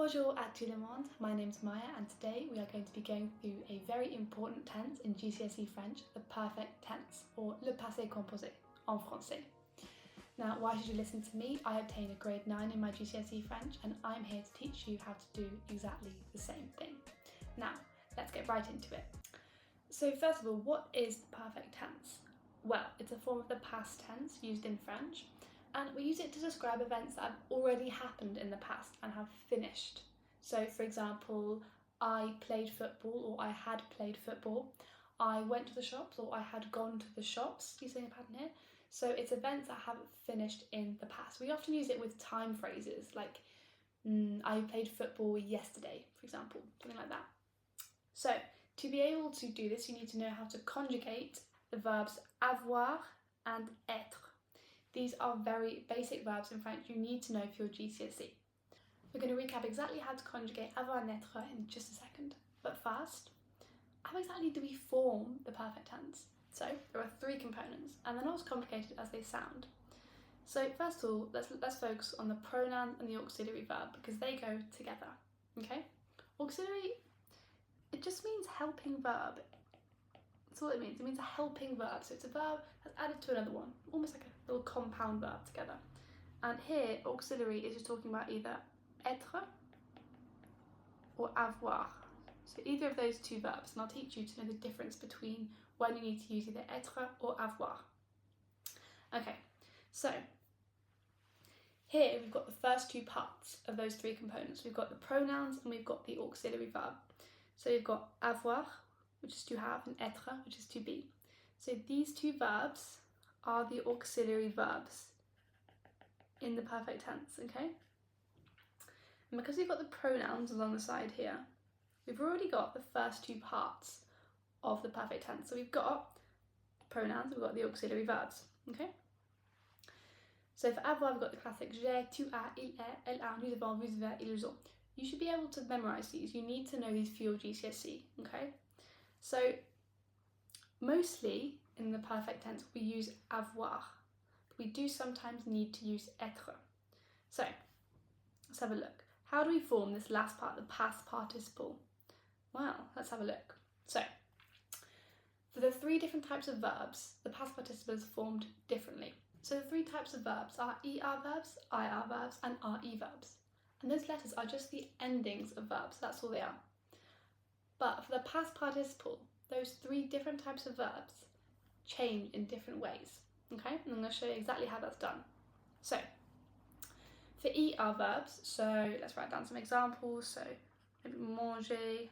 Bonjour à tout le monde, my name's Maya and today we are going to be going through a very important tense in GCSE French, the perfect tense, or le passé composé en français. Now, why should you listen to me? I obtained a grade 9 in my GCSE French and I'm here to teach you how to do exactly the same thing. Now, let's get right into it. So first of all, what is the perfect tense? Well, it's a form of the past tense used in French, and we use it to describe events that have already happened in the past and have finished. So for example, I played football, or I had played football. I went to the shops, or I had gone to the shops, using a pattern here. So it's events that have finished in the past. We often use it with time phrases like, I played football yesterday, for example, something like that. So to be able to do this, you need to know how to conjugate the verbs avoir and être. These are very basic verbs in French you need to know for your GCSE. We're going to recap exactly how to conjugate avoir and être in just a second. But first, how exactly do we form the perfect tense? So there are three components and they're not as complicated as they sound. So first of all, let's focus on the pronoun and the auxiliary verb because they go together, okay? Auxiliary, it just means helping verb. That's all it means. It means a helping verb. So it's a verb that's added to another one, almost like a little compound verb together. And here, auxiliary is just talking about either être or avoir. So either of those two verbs, and I'll teach you to know the difference between when you need to use either être or avoir. Okay, so here we've got the first two parts of those three components. We've got the pronouns and we've got the auxiliary verb. So you've got avoir, which is to have, and être, which is to be. So these two verbs are the auxiliary verbs in the perfect tense, okay? And because we've got the pronouns along the side here, we've already got the first two parts of the perfect tense. So we've got pronouns, we've got the auxiliary verbs, okay? So for avoir, we've got the classic j'ai, tu as, il est, elle a, nous avons, vous avez, ils ont. You should be able to memorise these. You need to know these for your GCSE, okay? So mostly in the perfect tense we use avoir, but we do sometimes need to use être. So let's have a look. How do we form this last part, the past participle? Well, let's have a look. So for the three different types of verbs, the past participle is formed differently. So the three types of verbs are er verbs, ir verbs, and re verbs. And those letters are just the endings of verbs, that's all they are. But for the past participle, those three different types of verbs change in different ways, okay? And I'm going to show you exactly how that's done. So, for er verbs, so let's write down some examples. So, maybe manger,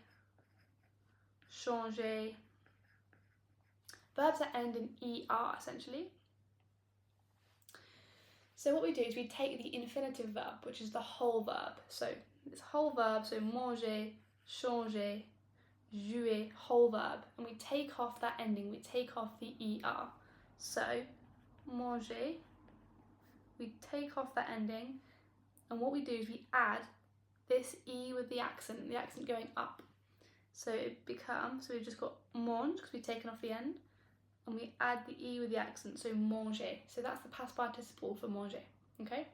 changer. Verbs that end in er, essentially. So what we do is we take the infinitive verb, which is the whole verb. So, this whole verb, so manger, changer, jouer, whole verb, and we take off that ending, we take off the er. So, manger, we take off that ending, and what we do is we add this e with the accent going up. So it becomes, so we've just got mange, because we've taken off the end, and we add the e with the accent, so manger. So that's the past participle for manger, okay?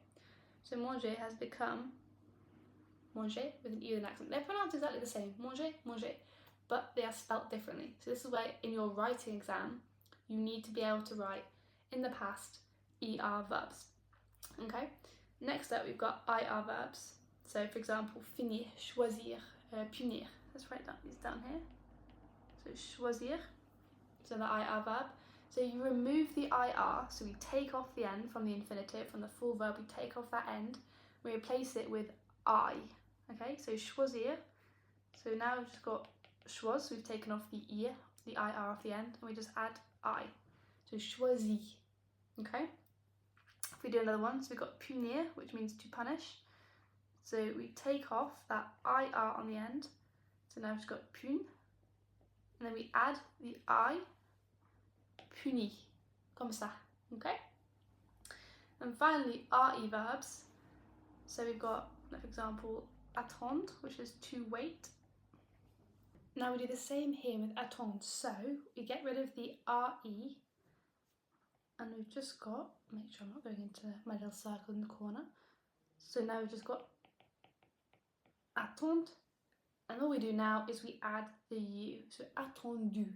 So manger has become manger with an e with an accent. They're pronounced exactly the same, manger, manger, but they are spelt differently. So this is where in your writing exam, you need to be able to write in the past er verbs, okay? Next up, we've got ir verbs. So for example, finir, choisir, punir. Let's write these down here. So choisir, so the ir verb. So you remove the ir, so we take off the end from the infinitive, from the full verb, we take off that end, we replace it with I, okay? So choisir, so now we've just got choix, so we've taken off the ir off the end, and we just add I. So choisi, okay? If we do another one, so we've got punir, which means to punish. So we take off that ir on the end, so now we've just got pun, and then we add the I, puni, comme ça, okay? And finally, re verbs. So we've got, for example, attendre, which is to wait. Now we do the same here with attendre. So we get rid of the re, and we've just got, make sure I'm not going into my little circle in the corner. So now we've just got attendent. And all we do now is we add the U, so attendu.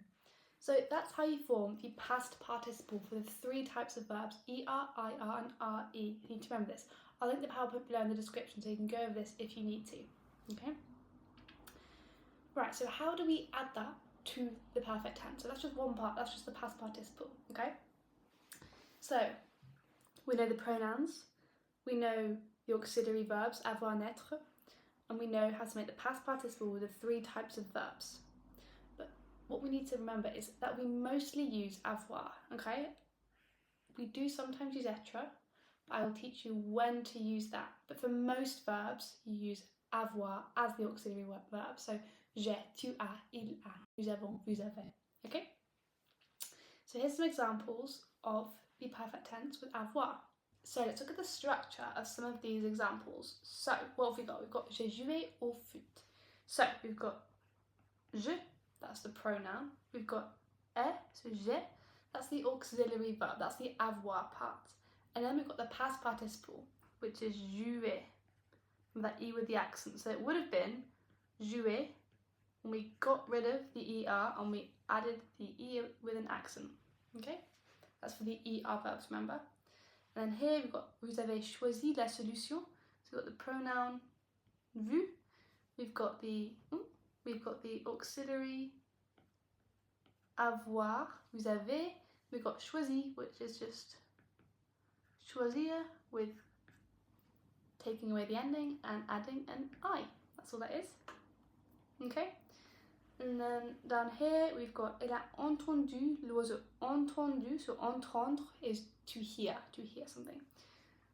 So that's how you form the past participle for the three types of verbs, ER, IR, and RE. You need to remember this. I'll link the PowerPoint below in the description so you can go over this if you need to. Okay? Right, so how do we add that to the perfect tense? So that's just one part, that's just the past participle, okay? So, we know the pronouns, we know the auxiliary verbs, avoir, naître, and we know how to make the past participle with the three types of verbs. But what we need to remember is that we mostly use avoir, okay? We do sometimes use être, but I will teach you when to use that. But for most verbs, you use avoir as the auxiliary verb. So, j'ai, tu as, il a, nous avons, vous avez. Okay? So here's some examples of the perfect tense with avoir. So let's look at the structure of some of these examples. So what have we got? We've got j'ai joué au foot. So we've got je, that's the pronoun. We've got est, so j'ai, that's the auxiliary verb, that's the avoir part. And then we've got the past participle, which is jouer, that E with the accent. So it would have been jouer, and we got rid of the ER and we added the E with an accent. Okay? That's for the ER verbs, remember? And then here we've got vous avez choisi la solution. So we've got the pronoun vu. We've got the auxiliary avoir, vous avez. We've got choisi, which is just choisir with taking away the ending and adding an I. That's all that is. Okay? And then down here we've got il a entendu l'oiseau. Entendu, so entendre is to hear something.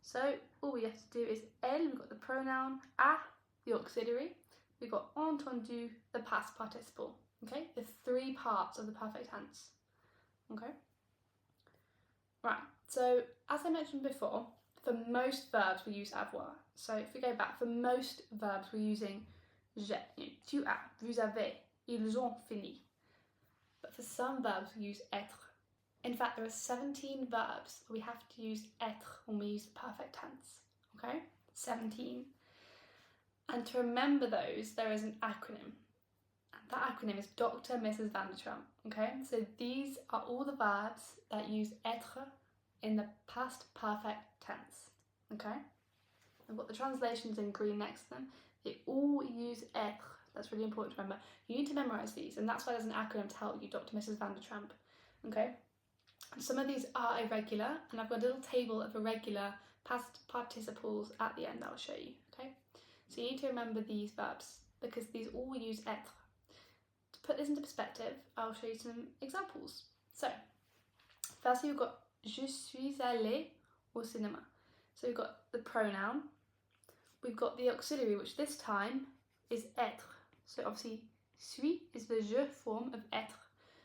So all we have to do is elle, we've got the pronoun, a, the auxiliary, we've got entendu, the past participle. Okay, the three parts of the perfect tense. Okay. Right, so as I mentioned before, for most verbs we use avoir. So if we go back, for most verbs we're using j'ai, tu as, vous avez, ils ont fini. But for some verbs we use être. In fact, there are 17 verbs we have to use être when we use the perfect tense. Okay? 17. And to remember those, there is an acronym. And that acronym is Dr. Mrs. Vandertrump. Okay? So these are all the verbs that use être in the past perfect tense. Okay? I've got the translations in green next to them. They all use être. That's really important to remember. You need to memorise these, and that's why there's an acronym to help you, Dr. Mrs. Vandertrump. Okay? And some of these are irregular, and I've got a little table of irregular past participles at the end that I'll show you. Okay? So you need to remember these verbs, because these all use être. To put this into perspective, I'll show you some examples. So, firstly we've got je suis allée au cinéma. So we've got the pronoun, we've got the auxiliary, which this time is être. So obviously, suis is the je form of être.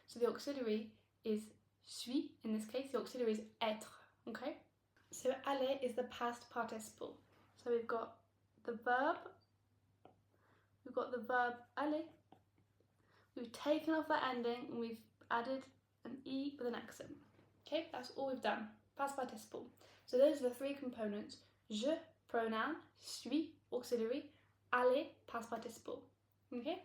So the auxiliary is suis, in this case, the auxiliary is être, okay? So aller is the past participle. So we've got the verb aller. We've taken off that ending and we've added an E with an accent. Okay, that's all we've done. Past participle. So those are the three components. Je, pronoun, suis, auxiliary, aller, past participle. Okay?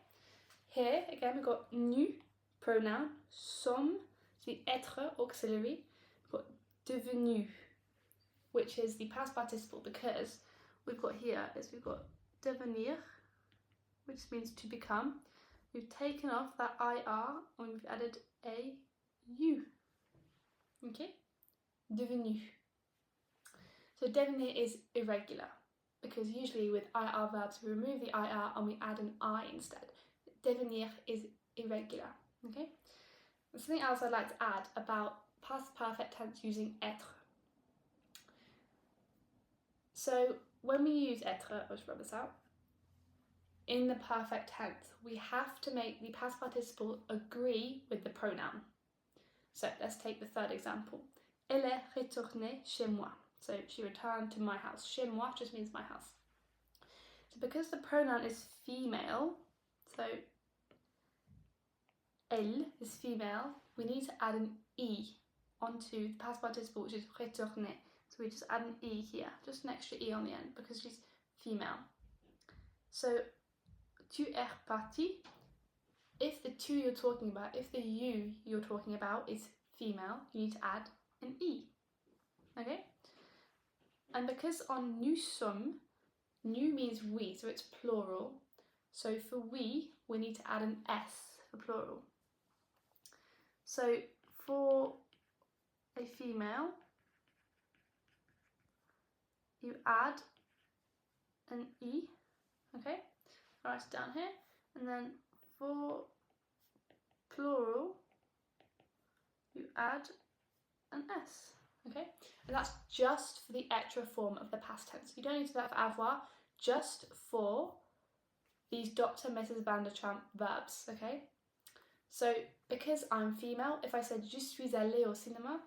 Here, again, we've got nous, pronoun, sommes, the être, auxiliary. We've got devenu, which is the past participle, because we've got devenir, which means to become. We've taken off that IR and we've added a U. Okay? Devenu. So devenir is irregular, because usually with IR verbs we remove the IR and we add an I instead. Devenir is irregular. Okay? And something else I'd like to add about past perfect tense using être. So when we use être, I'll just rub this out, in the perfect tense, we have to make the past participle agree with the pronoun. So let's take the third example. Elle est retournée chez moi. So she returned to my house. Chez moi just means my house. So because the pronoun is female, so elle is female, we need to add an E onto the past participle, which is retourner. So we just add an E here, just an extra E on the end, because she's female. So tu es reparti, if the tu you're talking about, if the you you're talking about is female, you need to add an I. Okay? And because on nous sommes, nous means we, so it's plural. So for we need to add an S for plural. So for a female, you add an I, okay? I'll write it down here. And then for plural, you add an S, okay? And that's just for the être form of the past tense. You don't need to do that for avoir, just for these Dr. Mrs. Van der Tramp verbs, okay? So because I'm female, if I said je suis allée au cinéma,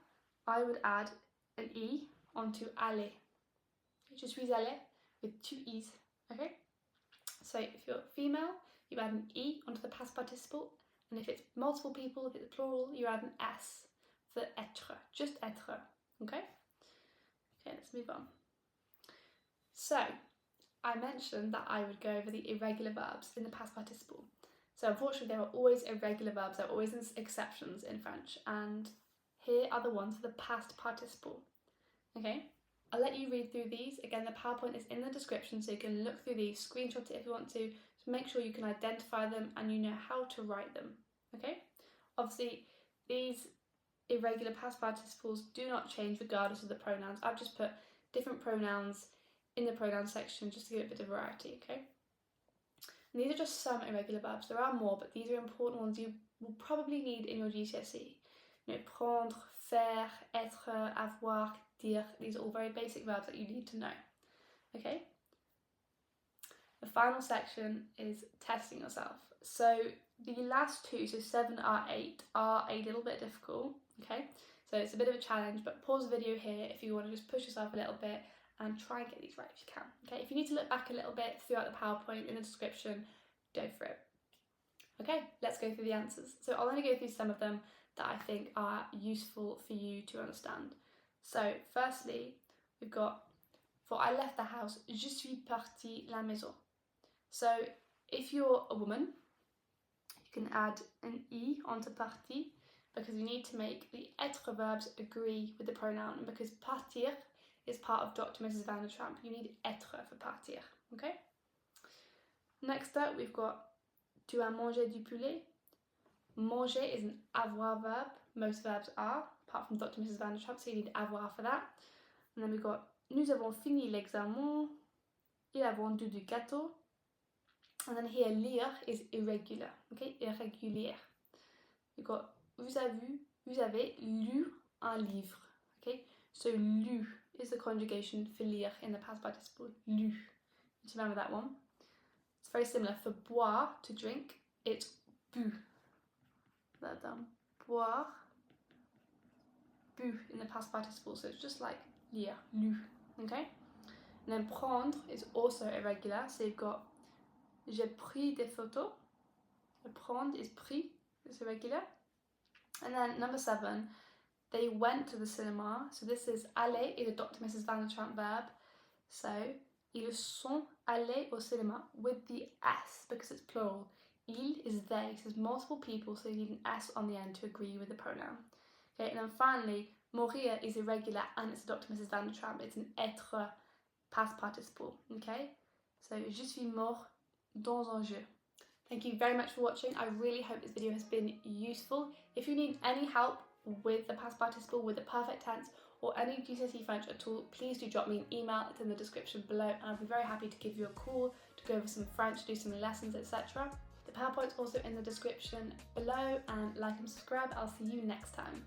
I would add an I onto aller. Je suis allée with two E's, okay? So if you're female, you add an I onto the past participle, and if it's multiple people, if it's plural, you add an S for être, just être, okay? Okay, let's move on. So, I mentioned that I would go over the irregular verbs in the past participle. So unfortunately there are always irregular verbs, there are always exceptions in French, and here are the ones for the past participle, okay? I'll let you read through these. Again, the PowerPoint is in the description, so you can look through these, screenshot it if you want to make sure you can identify them and you know how to write them, okay? Obviously, these irregular past participles do not change regardless of the pronouns. I've just put different pronouns in the pronoun section just to give it a bit of variety, okay? And these are just some irregular verbs. There are more, but these are important ones you will probably need in your GCSE. You know, prendre, faire, être, avoir, dire. These are all very basic verbs that you need to know, okay? The final section is testing yourself. So the last two, so 7 or 8, are a little bit difficult, okay? So it's a bit of a challenge, but pause the video here if you want to just push yourself a little bit and try and get these right if you can, okay? If you need to look back a little bit throughout the PowerPoint in the description, go for it. Okay, let's go through the answers. So I'll only go through some of them that I think are useful for you to understand. So firstly, we've got, for I left the house, je suis partie la maison. So if you're a woman, you can add an I onto partie because you need to make the être verbs agree with the pronoun, and because partir is part of Dr. Mrs. Van der Tramp, you need être for partir, okay? Next up, we've got tu as mangé du poulet. Manger is an avoir verb. Most verbs are, apart from Dr. Mrs. Van der Tramp, so you need avoir for that. And then we've got nous avons fini l'examen. Il a vendu du gâteau. And then here, lire is irregular, okay? Irrégulière. We've got vous avez lu un livre, okay? So lu is the conjugation for lire in the past participle, lu. Just remember that one. It's very similar. For boire, to drink, it's bu. That down. Boire, bu in the past participle, so it's just like lire, lu, okay? And then prendre is also irregular, so you've got j'ai pris des photos. The prendre is pris, it's irregular. And then number 7, they went to the cinema. So this is aller is a Dr. Mrs. Van der Tramp verb. So ils sont allés au cinéma with the S because it's plural. Il is they, so there's multiple people, so you need an S on the end to agree with the pronoun. Okay, and then finally, mourir is irregular and it's a Dr. Mrs. Van der Tramp. It's an être past participle. Okay, so je suis mort dans un jeu. Thank you very much for watching. I really hope this video has been useful. If you need any help with the past participle, with the perfect tense, or any GCSE French at all, please do drop me an email. It's in the description below, and I'll be very happy to give you a call to go over some French, do some lessons, etc. The PowerPoint's also in the description below, and like and subscribe. I'll see you next time.